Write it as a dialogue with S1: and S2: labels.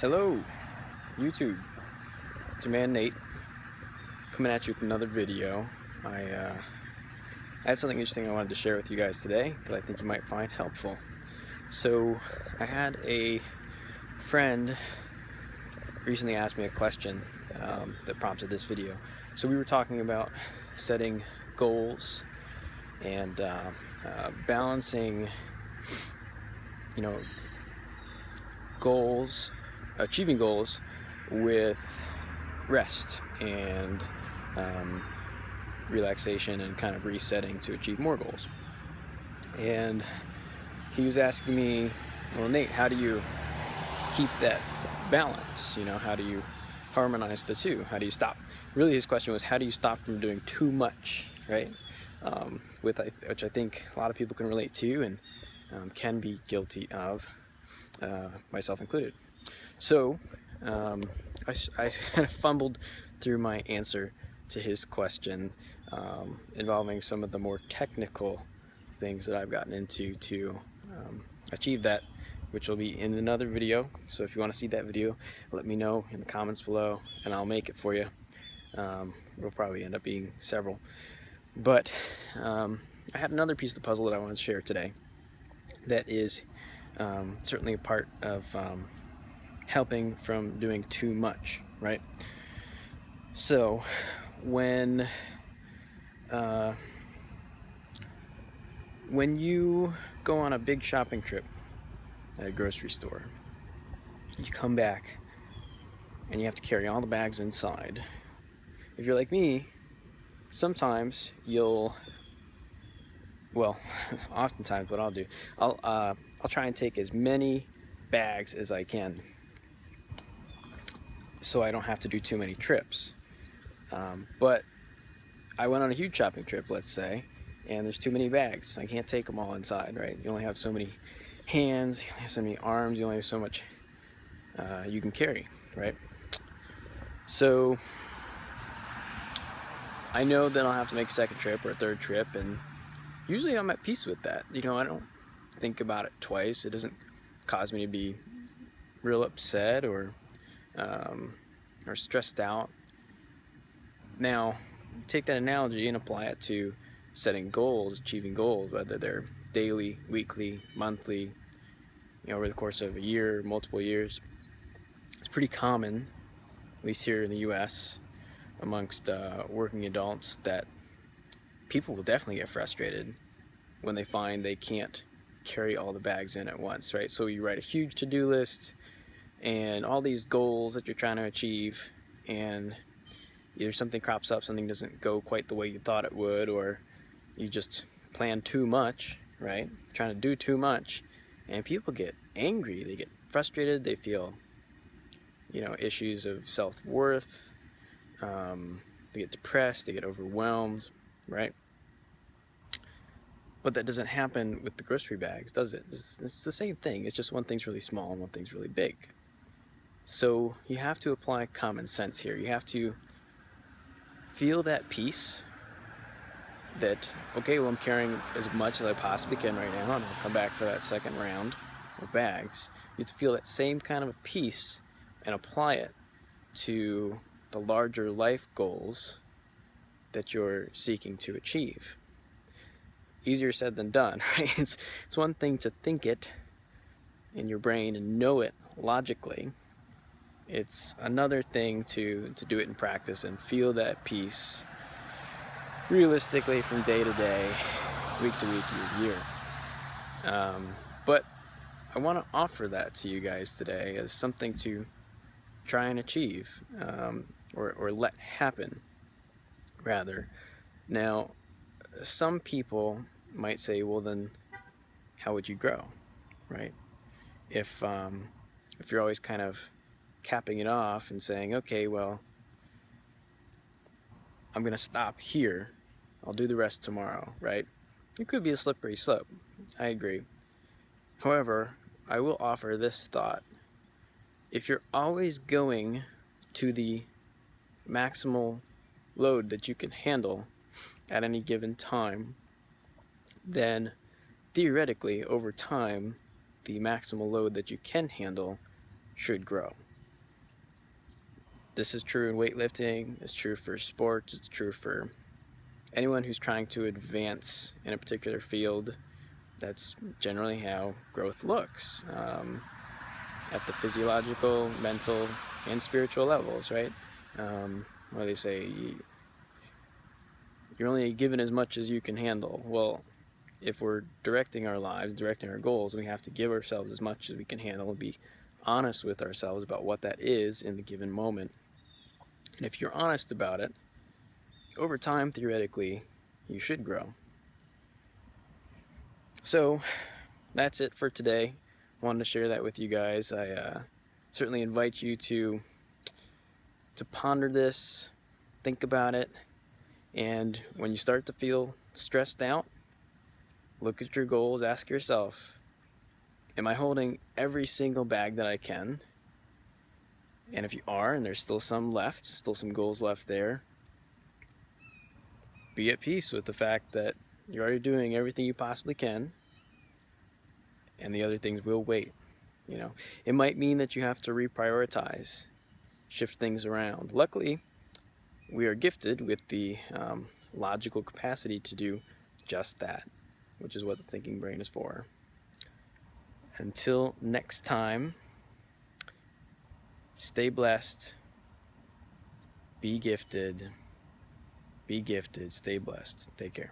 S1: Hello, YouTube. It's your man Nate coming at you with another video. I had something interesting I wanted to share with you guys today that I think you might find helpful. So, I had a friend recently ask me a question that prompted this video. So, we were talking about setting goals and balancing, you know, goals, achieving goals with rest and um, relaxation and kind of resetting to achieve more goals. And he was asking me, well, Nate, how do you keep that balance? How do you harmonize the two? How do you stop? Really, his question was, how do you stop from doing too much, right? Which I think a lot of people can relate to and can be guilty of, myself included. So I kind of fumbled through my answer to his question, involving some of the more technical things that I've gotten into to achieve that, which will be in another video. So if you want to see that video, let me know in the comments below and I'll make it for you. It'll probably end up being several. But I had another piece of the puzzle that I wanted to share today that is certainly a part of helping from doing too much, right? So when you go on a big shopping trip at a grocery store, you come back and you have to carry all the bags inside. If you're like me, sometimes oftentimes what I'll do, I'll try and take as many bags as I can so I don't have to do too many trips. But I went on a huge shopping trip, let's say, and there's too many bags. I can't take them all inside, right? You only have so many hands, you only have so many arms, you only have so much you can carry, right? So I know that I'll have to make a second trip or a third trip, and usually I'm at peace with that. I don't think about it twice. It doesn't cause me to be real upset or stressed out. Now, take that analogy and apply it to setting goals, achieving goals, whether they're daily, weekly, monthly, over the course of a year, multiple years. It's pretty common, at least here in the US, amongst working adults, that people will definitely get frustrated when they find they can't carry all the bags in at once, right? So you write a huge to-do list and all these goals that you're trying to achieve, and either something crops up, something doesn't go quite the way you thought it would, or you just plan too much, right? Trying to do too much, and people get angry, they get frustrated, they feel, issues of self-worth, they get depressed, they get overwhelmed, right? But that doesn't happen with the grocery bags, does it? It's the same thing. It's just one thing's really small and one thing's really big. So you have to apply common sense here. You have to feel that peace that, okay, well, I'm carrying as much as I possibly can right now, and I'll come back for that second round of bags. You have to feel that same kind of peace and apply it to the larger life goals that you're seeking to achieve. Easier said than done, right? It's one thing to think it in your brain and know it logically. It's another thing to do it in practice and feel that peace realistically from day to day, week to week, year to year. But I want to offer that to you guys today as something to try and achieve, or let happen, rather. Now, some people might say, well, then how would you grow, right? If you're always kind of capping it off and saying, okay, well, I'm going to stop here, I'll do the rest tomorrow, right? It could be a slippery slope. I agree. However, I will offer this thought. If you're always going to the maximal load that you can handle at any given time, then theoretically, over time, the maximal load that you can handle should grow. This is true in weightlifting, it's true for sports, it's true for anyone who's trying to advance in a particular field. That's generally how growth looks, at the physiological, mental, and spiritual levels, right? Where they say you're only given as much as you can handle. Well, if we're directing our lives, directing our goals, we have to give ourselves as much as we can handle and be honest with ourselves about what that is in the given moment. And if you're honest about it, over time, theoretically, you should grow. So that's it for today. Wanted to share that with you guys. I certainly invite you to ponder this, think about it, and when you start to feel stressed out, look at your goals, ask yourself, am I holding every single bag that I can? And if you are, and there's still some left, still some goals left there, be at peace with the fact that you're already doing everything you possibly can, and the other things will wait. You know, it might mean that you have to reprioritize, shift things around. Luckily, we are gifted with the logical capacity to do just that, which is what the thinking brain is for. Until next time, stay blessed, be gifted, stay blessed. Take care.